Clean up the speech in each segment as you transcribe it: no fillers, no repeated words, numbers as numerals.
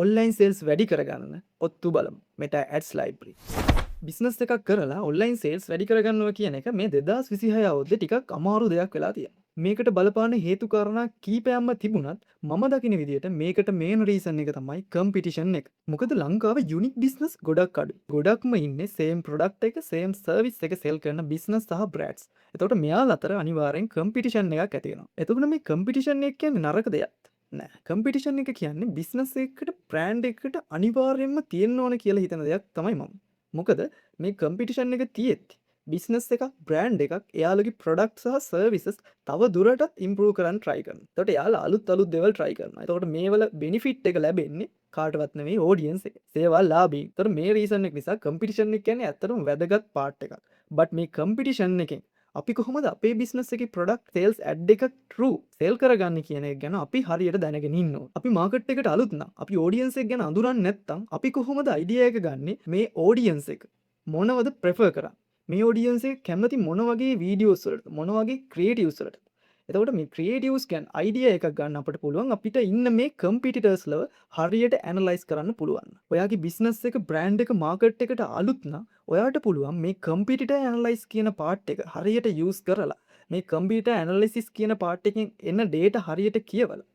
Online sales වැඩි කරගන්න ඔත්තු බලමු Meta Ads Library. බිස්නස් එකක් කරලා ඔන්ලයින් සේල්ස් වැඩි කරගන්නවා කියන එක මේ 2026 අවුරුද්දේ ටිකක් අමාරු දෙයක් වෙලා තියෙනවා. මේකට බලපාන හේතු කාරණා කීපයක්ම තිබුණත් මම දකින විදිහට මේකට මේන් රීසන් එක තමයි කම්පිටිෂන් එක. මොකද ලංකාවේ යුනික් බිස්නස් ගොඩක් අඩුයි. ගොඩක්ම ඉන්නේ සේම් ප්‍රොඩක්ට් එක, සේම් සර්විස් එක සෙල් කරන බිස්නස් සහ බ්‍රෑන්ඩ්ස්. එතකොට මෙයාලා අතර අනිවාර්යෙන් කම්පිටිෂන් එකක් ඇති වෙනවා. එතකොට මේ කම්පිටිෂන් එක කියන්නේ නරක දෙයක් නෑ. කම්පිටිෂන් එක කියන්නේ බිස්නස් එකකට බ්‍රෑන්ඩ් එකකට අනිවාර්යයෙන්ම තියෙන්න ඕන කියලා හිතන දෙයක් තමයි මම. මොකද මේ කම්පිටිෂන් එක තියෙද්දි බිස්නස් එකක් බ්‍රෑන්ඩ් එකක් එයාලගේ ප්‍රොඩක්ට් සහ සර්විසස් තව දුරටත් ඉම්ප්‍රූව් කරන්න try කරනවා. එතකොට එයාලා අලුත් දේවල් try කරනවා. එතකොට මේවල බෙනිෆිට් එක ලැබෙන්නේ කාටවත් නෙවෙයි ඔඩියන්ස් එක. සේවා ලාභී. එතකොට මේ රීසන් එක නිසා කම්පිටිෂන් එක කියන්නේ ඇත්තටම වැදගත් පාර්ට් එකක්. බට් මේ කම්පිටිෂන් එකෙන් අපි කොහොමද අපේ බිස්නස් එකේ ප්‍රොඩක්ට් සේල්ස් ඇඩ් එකක් ට්‍රූ සේල් කරගන්නේ කියන එක ගැන අපි හරියට දැනගෙන ඉන්න ඕන. අපි මාකට් එකට අලුත් නම් අපි ඔඩියන්ස් එක ගැන අඳුරන්නේ නැත්නම් අපි කොහොමද අයිඩියා එක ගන්නෙ මේ ඔඩියන්ස් එක මොනවද ප්‍රෙෆර් කරන්නේ? මේ ඔඩියන්ස් එක කැමති මොන වගේ වීඩියෝස් වලට මොන වගේ ක්‍රියේටිව්ස් වලට? එතකොට මේ ක්‍රියේටිව්ස් ගැන අයිඩියා එකක් ගන්න අපිට පුළුවන් අපිට ඉන්න මේ කම්පිටිටර්ස්ලව හරියට ඇනලයිස් කරන්න පුළුවන්. ඔයාගේ බිස්නස් එක බ්‍රෑන්ඩ් එක මාකට් එකට අලුත් නම් ඔයාට පුළුවන් මේ කම්පිටිටර් ඇනලයිස් කියන පාර්ට් එක හරියට යූස් කරලා මේ කම්පියුටර් ඇනලිසිස් කියන පාර්ට් එකෙන් එන ඩේටා හරියට කියවලා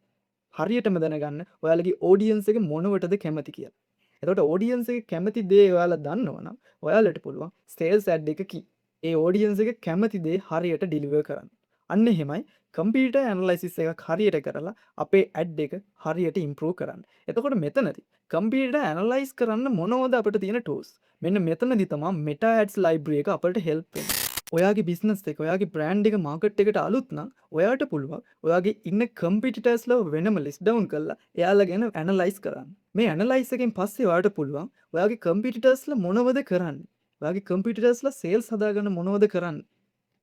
හරියටම දැනගන්න ඔයාලගේ ඔඩියන්ස් එක මොනවටද කැමති කියලා. එතකොට ඔඩියන්ස් එක කැමති දේ ඔයාලා දන්නවනම් ඔයාලට පුළුවන් සේල්ස් ඇඩ් එක කී. ඒ ඔඩියන්ස් එක කැමති දේ හරියට ඩිලිවර් කරන්න. අන්න එහෙමයි කම්පියුටර් ඇනලයිසිස් එකක් හරියට කරලා අපේ ඇඩ් එක හරියට ඉම්ප්‍රූව් කරන්න. එතකොට මෙතනදී කම්පියුටර් ඇනලයිස් කරන්න මොනවද අපිට තියෙන ටූල්ස්? මෙන්න මෙතනදී තමයි Meta Ads Library එක අපිට හෙල්ප් වෙන්නේ. ඔයාගේ බිස්නස් එක ඔයාගේ බ්‍රෑන්ඩ් එක මාකට් එකට අලුත් නම් ඔයාට පුළුවන් ඔයාගේ ඉන්න කම්පිටිටර්ස්ලා වෙනම ලිස්ට් ඩවුන් කරලා එයාලා ගැන ඇනලයිස් කරන්න. මේ ඇනලයිස් එකෙන් පස්සේ ඔයාට පුළුවන් ඔයාගේ කම්පිටිටර්ස්ලා මොනවද කරන්නේ? ඔයාගේ කම්පිටිටර්ස්ලා සේල්ස් හදාගන්න මොනවද කරන්නේ?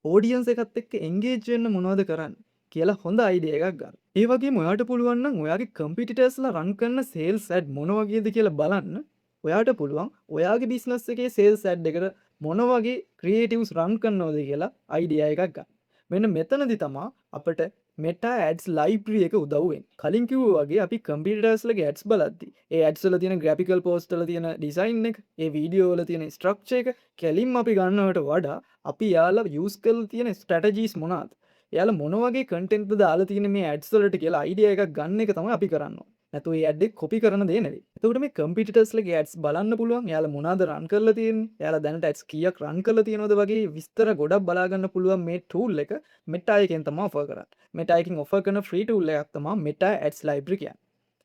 ඔඩියන්ස් එකත් එක්ක එන්ගේජ් වෙන්න මොනවද කරන්නේ කියලා හොඳ අයිඩියා එකක් ගන්න. ඒ වගේම ඔයාට පුළුවන් නම් ඔයාගේ කම්පිටිටර්ස්ලා රන් කරන සේල්ස් ඇඩ් මොන වගේද කියලා බලන්න. ඔයාට පුළුවන් ඔයාගේ බිස්නස් එකේ සේල්ස් ඇඩ් එකට මොන වගේ ක්‍රියේටිව්ස් රන් කරනවද කියලා අයිඩියා එකක් ගන්න. මෙන්න මෙතනදී තමයි අපිට Meta Ads Library එක උදව් වෙන්නේ. කලින් කිව්වා වගේ අපි කම්පියුටර්ස්ලගේ ඇඩ්ස් බලද්දි ඒ ඇඩ්ස් වල තියෙන ග්‍රැෆිකල් පෝස්ට් වල තියෙන ඩිසයින් එක, ඒ වීඩියෝ වල තියෙන ස්ට්‍රක්චර් එක කෙලින්ම අපි ගන්නවට වඩා අපි යාලා යූස් කරලා තියෙන ස්ට්‍රැටජිස් මොනවාද? එයාලා මොන වගේ කන්ටෙන්ට්ද දාලා තියෙන මේ ඇඩ්ස් වලට කියලා අයිඩියා එකක් ගන්න එක තමයි අපි කරන්න ඕනේ. නැතු ඒ ඇඩ් එක කොපි කරන දේ නෙවෙයි. එතකොට මේ කම්පිටිටර්ස්ලගේ ඇඩ්ස් බලන්න පුළුවන්. එයාලා මොනවාද රන් කරලා තියෙන්නේ? එයාලා දැනට ඇඩ්ස් කීයක් රන් කරලා තියෙනවද වගේ විස්තර ගොඩක් බලා ගන්න පුළුවන් මේ ටූල් එක Meta එකෙන් තමයි ඔෆර් කරන්නේ. Meta එකෙන් ඔෆර් කරන ෆ්‍රී ටූල් එකක් තමයි Meta Ads Library කියන්නේ.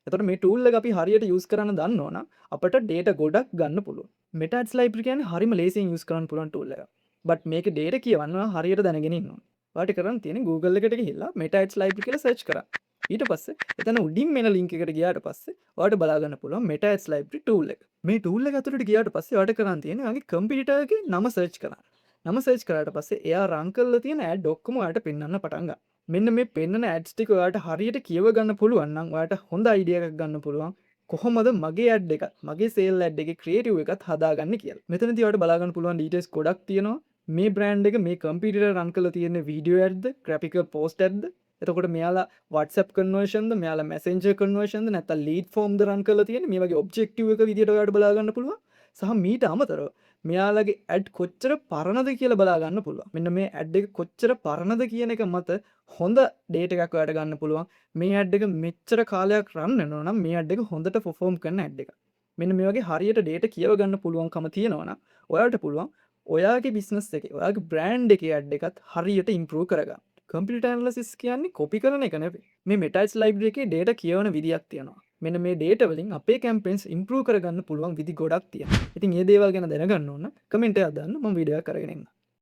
එතකොට මේ ටූල් එක අපි හරියට යූස් කරන්න දන්නවනම් අපිට data ගොඩක් ගන්න පුළුවන්. Meta Ads Library කියන්නේ හරිම ලේසියෙන් යූස් කරන්න පුළුවන් ටූල් එකක්. බට් මේකේ data කියවන්න හරියට දැනගෙන ඉන්න ඕනේ. ඔයාට කරන්න තියෙන්නේ Google එකට ගිහිල්ලා Meta Ads Library කියලා සර්ච් කරන්න. ඊට පස්සේ එතන උඩින් මෙන ලින්ක් එකට ගියාට පස්සේ ඔයාලට බලා ගන්න පුළුවන් Meta Ads Library tool එක. මේ tool එක ඇතුළට ගියාට පස්සේ ඔයාලට කරන්න තියෙන්නේ ඔයාගේ කම්පියුටර් එකේ නම සර්ච් කරන්න. නම සර්ච් කරාට පස්සේ එයා රන් කරලා තියෙන ad ඔක්කොම ඔයාලට පෙන්වන්න පටන් ගන්නවා. මෙන්න මේ පෙන්වන ads ටික ඔයාලට හරියට කියව ගන්න පුළුවන් නම් ඔයාලට හොඳ අයිඩියා එකක් ගන්න පුළුවන්. කොහොමද මගේ ad එකත් මගේ sale ad එකේ creative එකත් හදාගන්නේ කියලා. මෙතනදී ඔයාලට බලා ගන්න පුළුවන් details ගොඩක් තියෙනවා. මේ බ්‍රෑන්ඩ් එක මේ කම්පියුටර් රන් කරලා තියෙන වීඩියෝ ඇඩ්ද graphical post ඇඩ්ද එතකොට මෙයාලා WhatsApp conversion ද මෙයාලා Messenger conversion ද නැත්නම් lead form ද රන් කරලා තියෙන්නේ මේ වගේ objective එක විදියට ඔයාලට බලා ගන්න පුළුවන් සහ මීට අමතරව මෙයාලගේ ad කොච්චර පරණද කියලා බලා ගන්න පුළුවන් මෙන්න මේ ad එක කොච්චර පරණද කියන එක මත හොඳ data එකක් ඔයාලට ගන්න පුළුවන් මේ ad එක මෙච්චර කාලයක් රන් වෙනවා නම් මේ ad එක හොඳට perform කරන ad එකක් මෙන්න මේ වගේ හරියට data කියව ගන්න පුළුවන්කම තියෙනවා නම් ඔයාලට පුළුවන් ඔයාගේ බිස්නස් එකේ ඔයාගේ බ්‍රෑන්ඩ් එකේ ඇඩ් එකත් හරියට ඉම්ප්‍රූව් කරගන්න. කම්පියුටර් ඇනලිසිස් කියන්නේ කොපි කරන එක නෙවෙයි. මේ Meta Ads Library එකේ data කියවන විදියක් තියෙනවා. මෙන්න මේ data වලින් අපේ campaigns improve කරගන්න පුළුවන් විදි ගොඩක් තියෙනවා. ඉතින් මේ දේවල් ගැන දැනගන්න ඕන කමෙන්ට් එකක් දාන්න මම වීඩියෝ එකක් කරගෙන එන්නම්.